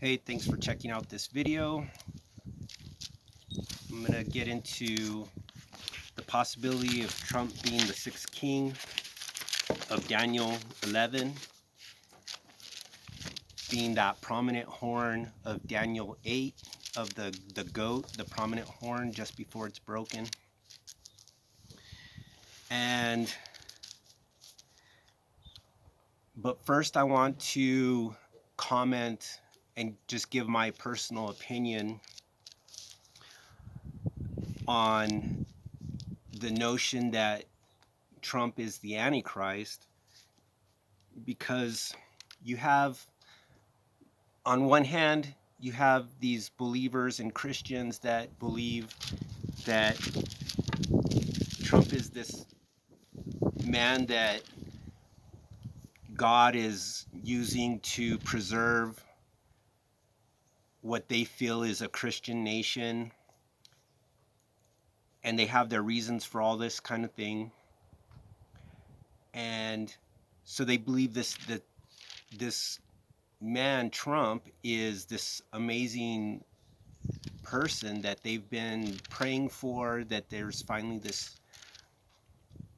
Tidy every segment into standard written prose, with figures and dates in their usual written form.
Hey, thanks for checking out this video. I'm going to get into the possibility of Trump being the sixth king of Daniel 11, being that prominent horn of Daniel 8 of the goat, the prominent horn just before it's broken. But first I want to comment and just give my personal opinion on the notion that Trump is the Antichrist, because you have, on one hand, you have these believers and Christians that believe that Trump is this man that God is using to preserve what they feel is a Christian nation, and they have their reasons for all this kind of thing. And so they believe that this man Trump is this amazing person that they've been praying for, that there's finally this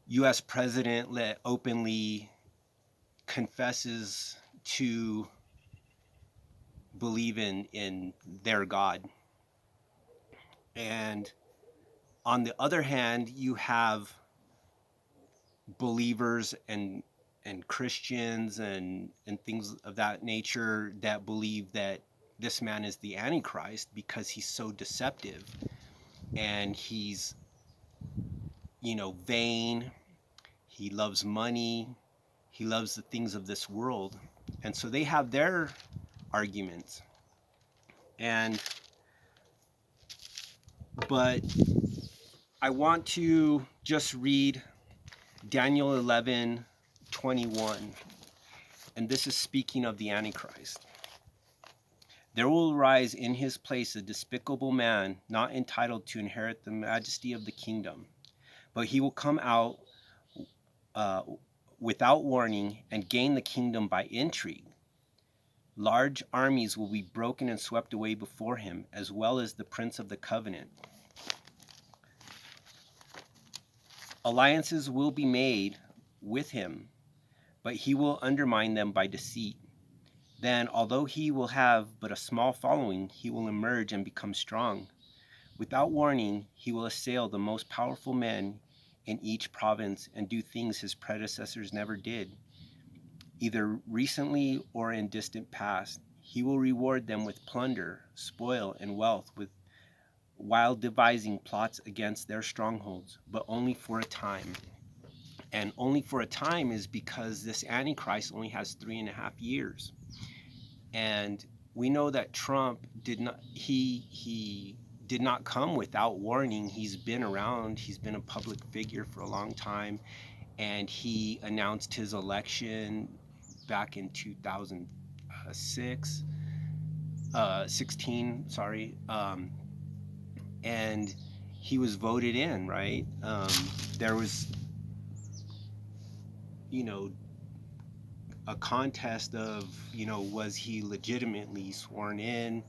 US president that openly confesses to believe in their God. And on the other hand, you have believers and Christians and things of that nature that believe that this man is the Antichrist because he's so deceptive and he's, vain. He loves money. He loves the things of this world. And so they have their arguments. But I want to just read Daniel 11:21, and this is speaking of the Antichrist. There will arise in his place a despicable man, not entitled to inherit the majesty of the kingdom, but he will come out without warning and gain the kingdom by intrigue. Large armies will be broken and swept away before him, as well as the prince of the covenant. Alliances will be made with him, but he will undermine them by deceit. Then, although he will have but a small following, he will emerge and become strong. Without warning, he will assail the most powerful men in each province and do things his predecessors never did, either recently or in distant past. He will reward them with plunder, spoil, and wealth, while devising plots against their strongholds, but only for a time. And only for a time is because this Antichrist only has 3.5 years. And we know that Trump did not come without warning. He's been around. He's been a public figure for a long time, and he announced his election back in 2016, and he was voted in, right? There was, a contest of, was he legitimately sworn in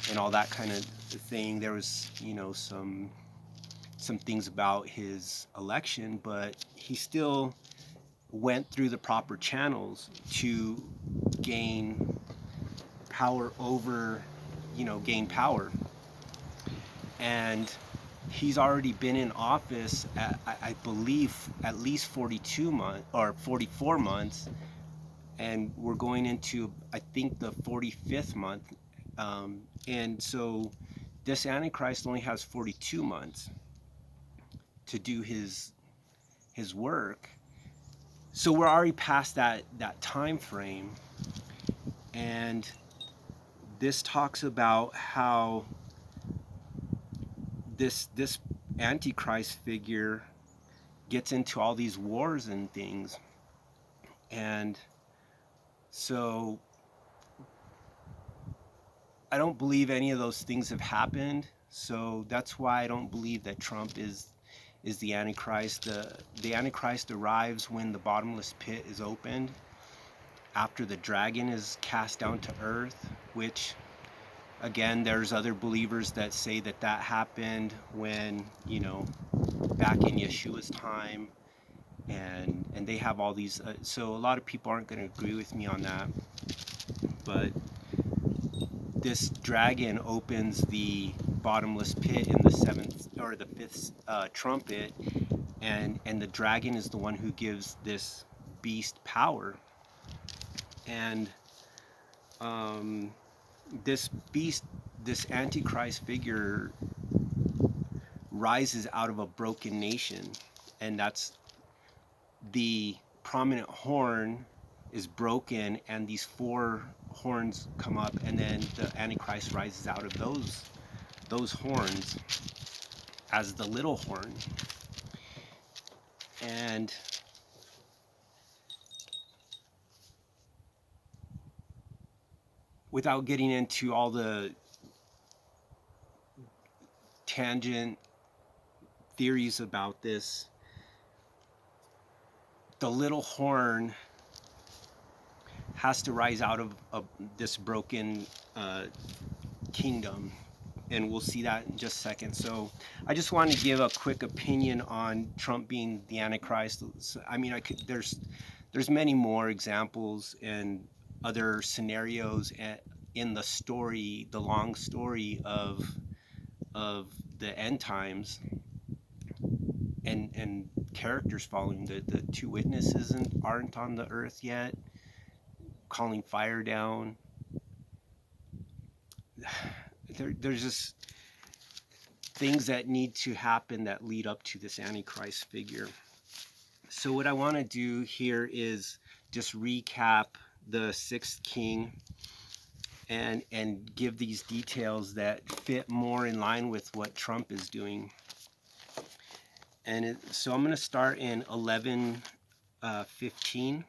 and all that kind of thing. There was, some things about his election, but he still went through the proper channels to gain power over, gain power. And he's already been in office at, I believe, at least 42 months or 44 months, and we're going into, I think, the 45th month. And so this Antichrist only has 42 months to do his work. So we're already past that time frame. And this talks about how this Antichrist figure gets into all these wars and things. And so I don't believe any of those things have happened. So that's why I don't believe that Trump is the Antichrist. The Antichrist arrives when the bottomless pit is opened, after the dragon is cast down to earth, which again, there's other believers that say that that happened when, back in Yeshua's time, and they have all these. So a lot of people aren't going to agree with me on that, but this dragon opens the bottomless pit in the seventh or the fifth trumpet, and the dragon is the one who gives this beast power, and this beast, this antichrist figure, rises out of a broken nation, and that's the prominent horn is broken, and these four horns come up, and then the antichrist rises out of those horns as the little horn. And without getting into all the tangent theories about this, the little horn has to rise out of this broken kingdom, and we'll see that in just a second. So I just want to give a quick opinion on Trump being the Antichrist. I mean, there's many more examples and other scenarios in the story, the long story of the end times, and characters following. The two witnesses aren't on the earth yet, calling fire down. There's just things that need to happen that lead up to this Antichrist figure. So what I want to do here is just recap the sixth king and give these details that fit more in line with what Trump is doing. And so I'm going to start in 11:15.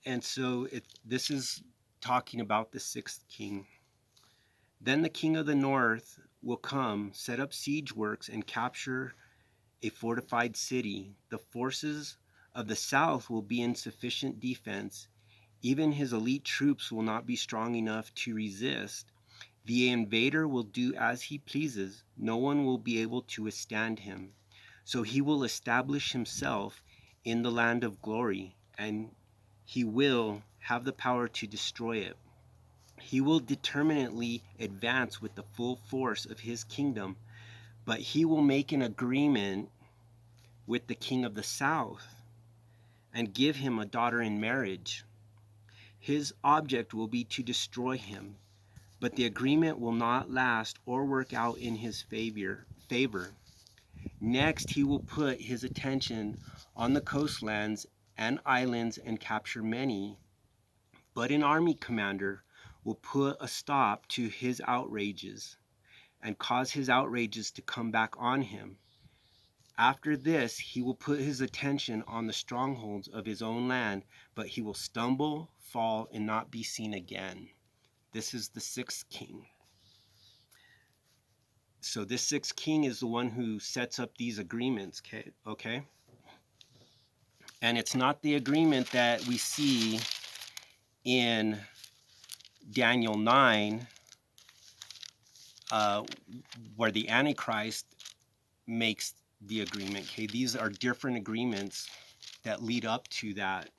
And so this is talking about the sixth king. Then the king of the north will come, set up siege works, and capture a fortified city. The forces of the south will be in sufficient defense. Even his elite troops will not be strong enough to resist. The invader will do as he pleases. No one will be able to withstand him. So he will establish himself in the land of glory, and he will have the power to destroy it. He will determinately advance with the full force of his kingdom, but he will make an agreement with the king of the south and give him a daughter in marriage. His object will be to destroy him, but the agreement will not last or work out in his favor. Next, he will put his attention on the coastlands and islands and capture many, but an army commander will put a stop to his outrages and cause his outrages to come back on him. After this, he will put his attention on the strongholds of his own land, but he will stumble, fall, and not be seen again. This is the sixth king. So this sixth king is the one who sets up these agreements, okay? And it's not the agreement that we see in Daniel 9, where the Antichrist makes the agreement. Okay, these are different agreements that lead up to that.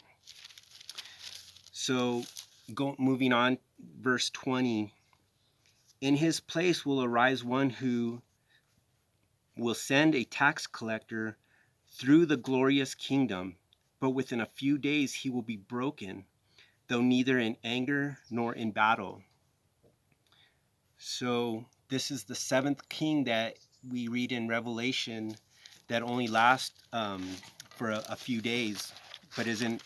So moving on, verse 20. In his place will arise one who will send a tax collector through the glorious kingdom, but within a few days he will be broken, though neither in anger nor in battle. So this is the seventh king that we read in Revelation that only lasts for a few days, but isn't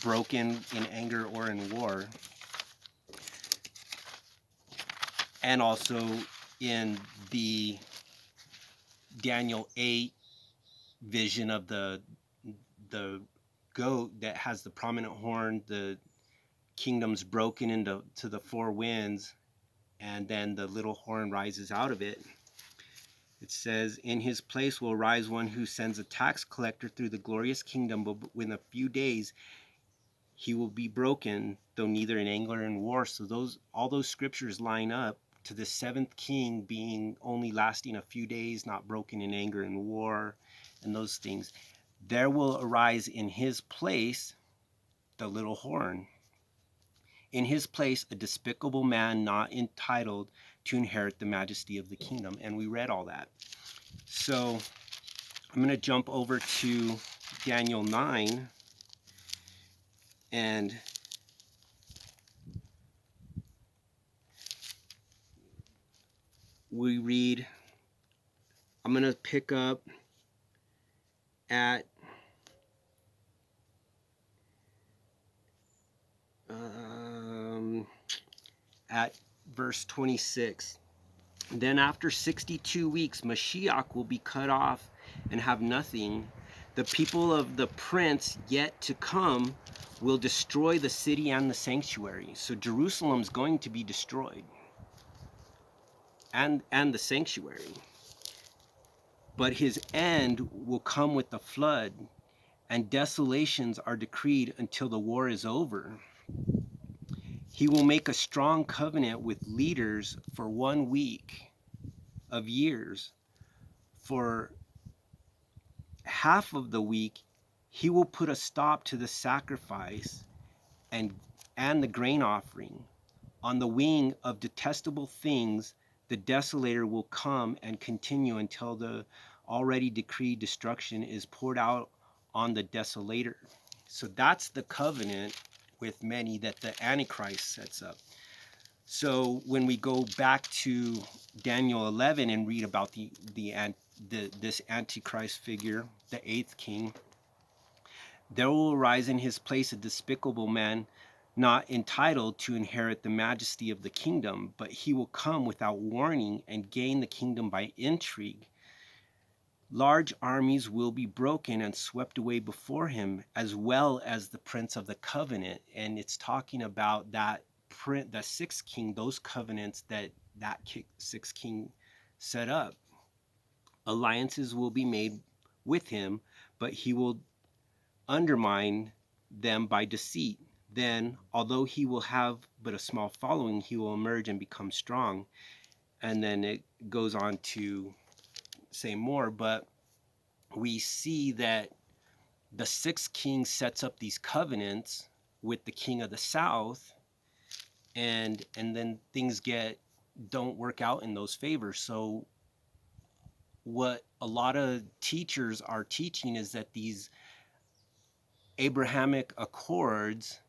broken in anger or in war. And also in the Daniel 8 vision of the goat that has the prominent horn, the kingdom's broken into the four winds, and then the little horn rises out of it. It says, in his place will rise one who sends a tax collector through the glorious kingdom, but within a few days he will be broken, though neither in anger and war. So all those scriptures line up to the seventh king being only lasting a few days, not broken in anger and war, and those things. There will arise in his place the little horn. In his place, a despicable man not entitled to inherit the majesty of the kingdom. And we read all that. So I'm going to jump over to Daniel 9, and we read, I'm going to pick up at verse 26. Then after 62 weeks, Mashiach will be cut off and have nothing. The people of the prince yet to come will destroy the city and the sanctuary. So Jerusalem's going to be destroyed, and the sanctuary. But his end will come with the flood, and desolations are decreed until the war is over. He will make a strong covenant with leaders for 1 week of years. For half of the week, he will put a stop to the sacrifice and the grain offering. On the wing of detestable things, the desolator will come and continue until the already decreed destruction is poured out on the desolator. So that's the covenant with many that the Antichrist sets up. So when we go back to Daniel 11 and read about this Antichrist figure, the eighth king, there will arise in his place a despicable man not entitled to inherit the majesty of the kingdom, but he will come without warning and gain the kingdom by intrigue. Large armies will be broken and swept away before him, as well as the prince of the covenant. And it's talking about the sixth king, those covenants that sixth king set up. Alliances will be made with him, but he will undermine them by deceit. Then, although he will have but a small following, he will emerge and become strong. And then it goes on to say more, but we see that the sixth king sets up these covenants with the king of the south, and then things don't work out in those favors. So what a lot of teachers are teaching is that these Abrahamic Accords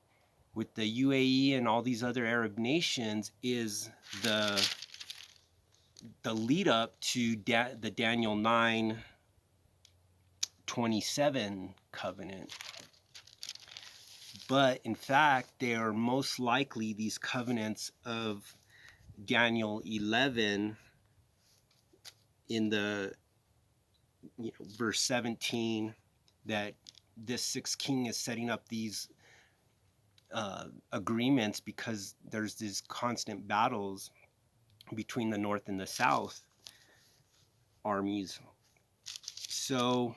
with the UAE and all these other Arab nations is the lead up to the Daniel 9:27 covenant. But in fact, they are most likely these covenants of Daniel 11 in the verse 17, that this sixth king is setting up these agreements because there's these constant battles between the north and the south armies. So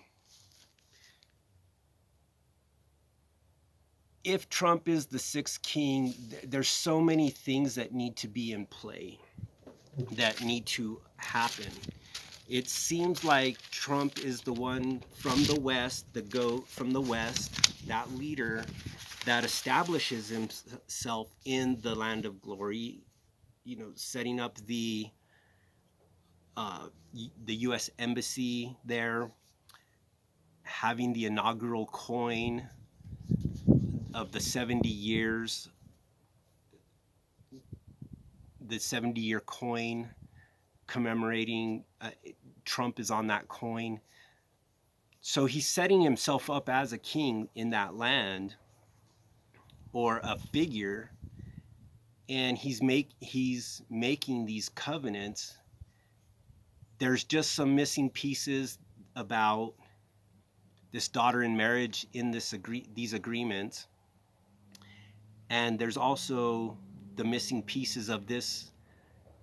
if Trump is the sixth king, there's so many things that need to be in play, that need to happen. It seems like Trump is the one from the West, the goat from the West, that leader that establishes himself in the land of glory, setting up the U.S. embassy there, having the inaugural coin of the 70 years, the 70-year coin commemorating Trump is on that coin. So he's setting himself up as a king in that land, or a figure, and he's making these covenants. There's just some missing pieces about this daughter in marriage in these agreements, and there's also the missing pieces of this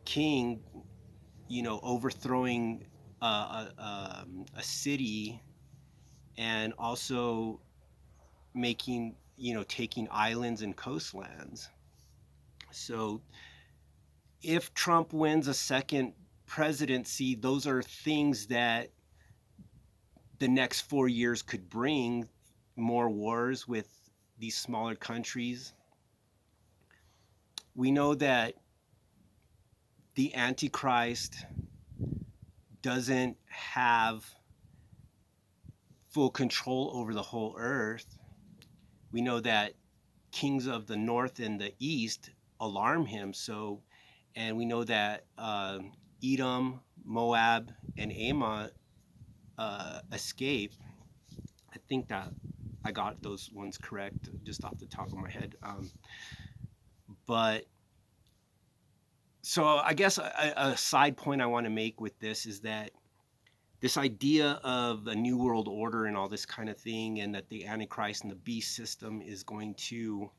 king, overthrowing a city, and also making taking islands and coastlands. So if Trump wins a second presidency, those are things that the next 4 years could bring more wars with these smaller countries. We know that the Antichrist doesn't have full control over the whole earth. We know that kings of the north and the east alarm him. So, and we know that Edom, Moab, and Ammon escape. I think that I got those ones correct just off the top of my head. But so I guess a side point I want to make with this is that this idea of a new world order and all this kind of thing, and that the Antichrist and the beast system is going to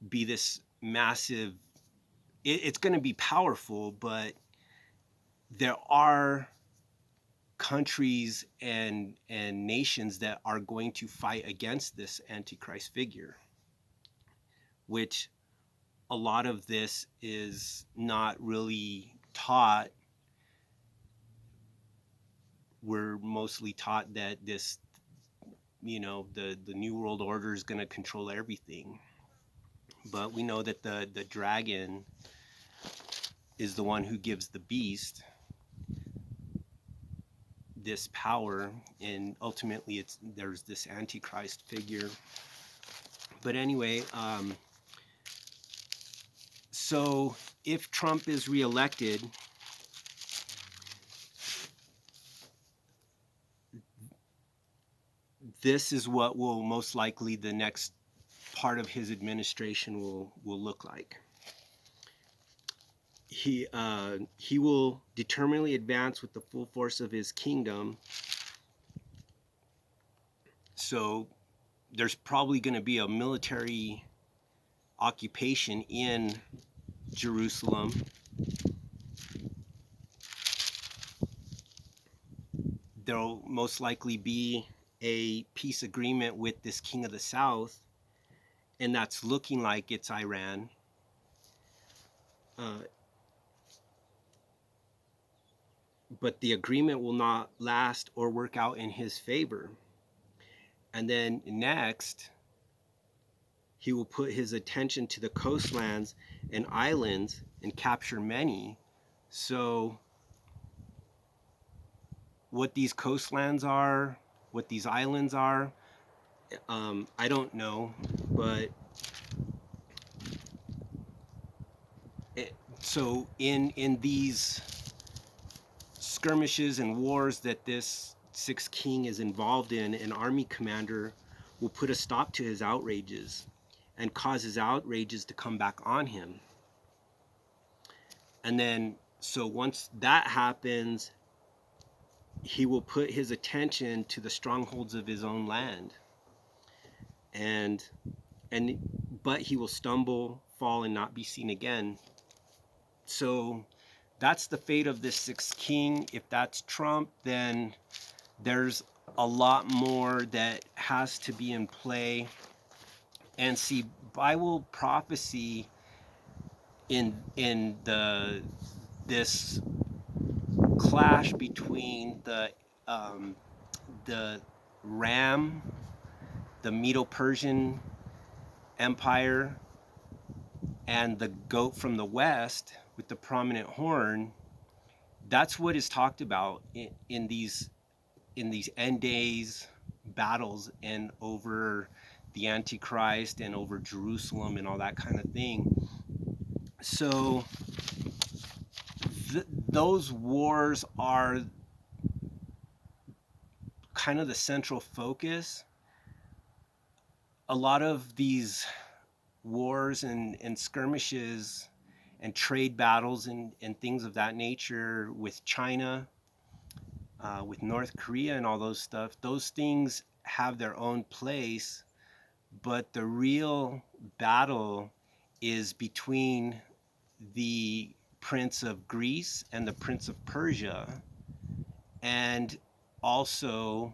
be this massive, it's going to be powerful, but there are countries and nations that are going to fight against this Antichrist figure, which a lot of this is not really taught. We're mostly taught that this, the new world order is going to control everything. But we know that the dragon is the one who gives the beast this power, and ultimately there's this Antichrist figure. But anyway, so if Trump is reelected, this is what will most likely the next part of his administration will look like. He will determinedly advance with the full force of his kingdom. So there's probably going to be a military occupation in Jerusalem. There'll most likely be a peace agreement with this king of the south, and that's looking like it's Iran. But the agreement will not last or work out in his favor. And then next, he will put his attention to the coastlands and islands and capture many. So what these coastlands are, what these islands are, I don't know, but so in these skirmishes and wars that this sixth king is involved in, an army commander will put a stop to his outrages and cause his outrages to come back on him. And then, so once that happens, he will put his attention to the strongholds of his own land. But he will stumble, fall, and not be seen again. So that's the fate of this sixth king. If that's Trump, then there's a lot more that has to be in play. And see, Bible prophecy in this clash between the ram, the Medo-Persian Empire, and the goat from the west with the prominent horn, that's what is talked about in these end days battles, and over the Antichrist and over Jerusalem and all that kind of thing. So those wars are kind of the central focus. A lot of these wars and skirmishes and trade battles and things of that nature with China, with North Korea and all those stuff, those things have their own place, but the real battle is between the Prince of Greece and the Prince of Persia, and also,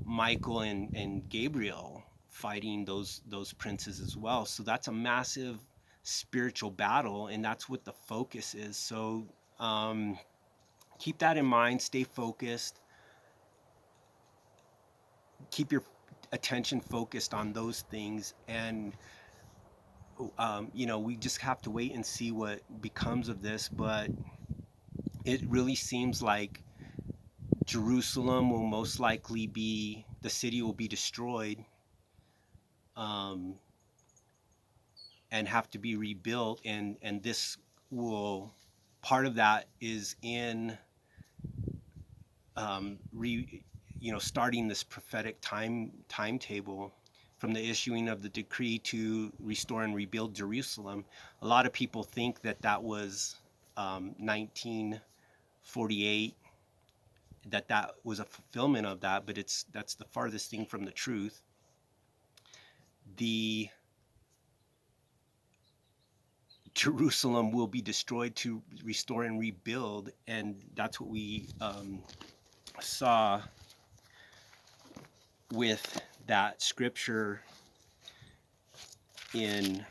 Michael and Gabriel fighting those princes as well. So that's a massive spiritual battle, and that's what the focus is. So keep that in mind, stay focused, keep your attention focused on those things, and we just have to wait and see what becomes of this. But it really seems like Jerusalem will most likely be, the city will be destroyed, um, and have to be rebuilt, and this will, part of that is in starting this prophetic timetable from the issuing of the decree to restore and rebuild Jerusalem. A lot of people think that was 1948, that was a fulfillment of that, but that's the farthest thing from the truth. The Jerusalem will be destroyed to restore and rebuild, and that's what we saw with that scripture in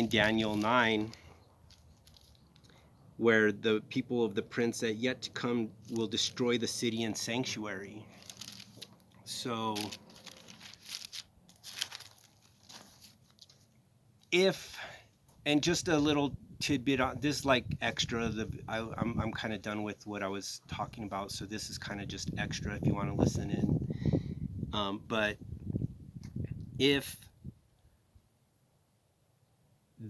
Daniel 9, where the people of the prince that yet to come will destroy the city and sanctuary. So and just a little tidbit on this, like extra, I'm kind of done with what I was talking about, so this is kind of just extra if you want to listen in. But if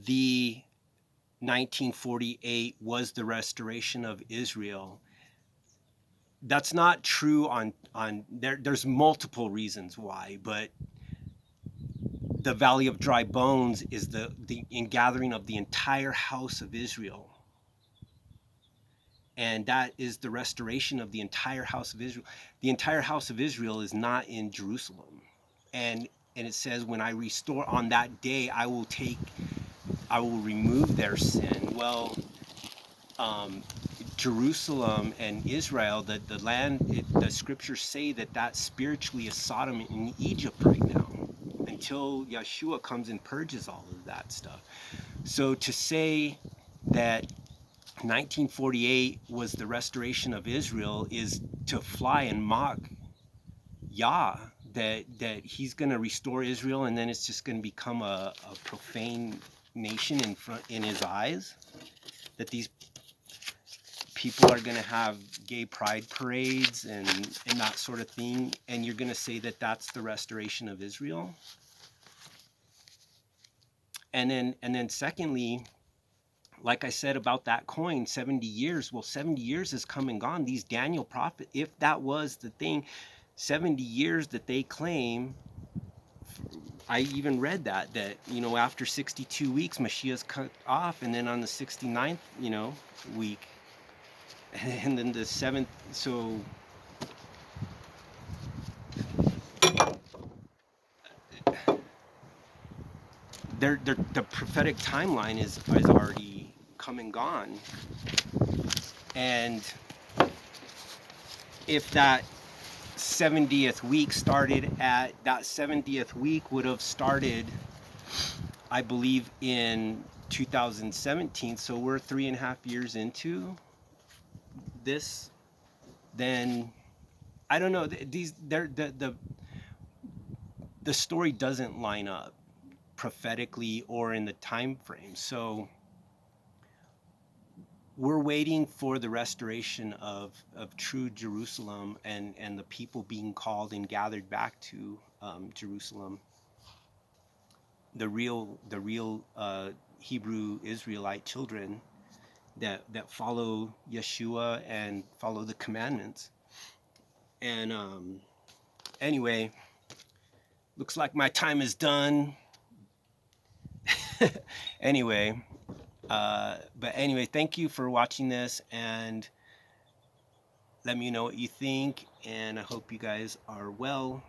the 1948 was the restoration of Israel, that's not true there's multiple reasons why, but the Valley of Dry Bones is the ingathering of the entire house of Israel. And that is the restoration of the entire house of Israel. The entire house of Israel is not in Jerusalem. And it says, when I restore on that day, I will remove their sin. Well, Jerusalem and Israel, the land, the scriptures say that spiritually is Sodom and Egypt right now, until Yeshua comes and purges all of that stuff. So to say that 1948 was the restoration of Israel is to fly and mock Yah, that he's going to restore Israel and then it's just going to become a profane nation in his eyes, that these people are going to have gay pride parades and that sort of thing, and you're going to say that that's the restoration of Israel. And then secondly, like I said about that coin, 70 years, well, 70 years has come and gone. These Daniel prophet, if that was the thing, 70 years that they claim, I even read that after 62 weeks, Mashiach's cut off, and then on the 69th, week, and then the 7th, so the prophetic timeline is already come and gone. And if that 70th week would have started, I believe, in 2017, so we're 3.5 years into this, then I don't know, the story doesn't line up prophetically or in the time frame. So we're waiting for the restoration of true Jerusalem and the people being called and gathered back to Jerusalem, the real Hebrew Israelite children that follow Yeshua and follow the commandments. And anyway, looks like my time is done. Anyway, thank you for watching this, and let me know what you think, and I hope you guys are well.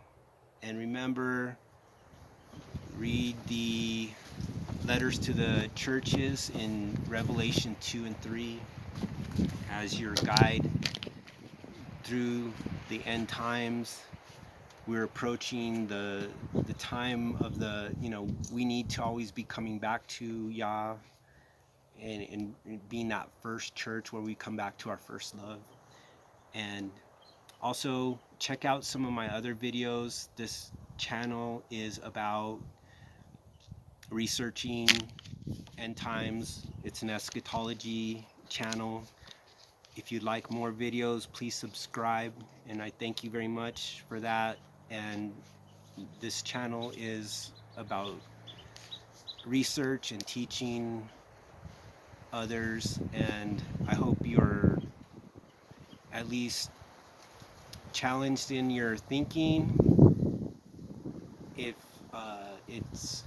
And remember, read the letters to the churches in Revelation 2 and 3 as your guide through the end times. We're approaching the time of we need to always be coming back to Yah, and being that first church where we come back to our first love. And also check out some of my other videos. This channel is about researching end times. It's an eschatology channel. If you'd like more videos, please subscribe, and I thank you very much for that. And this channel is about research and teaching others, and I hope you're at least challenged in your thinking. If it's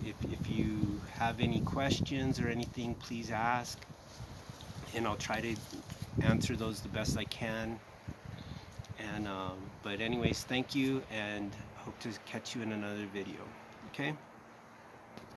if you have any questions or anything, please ask, and I'll try to answer those the best I can. And but anyways, thank you, and hope to catch you in another video. Okay.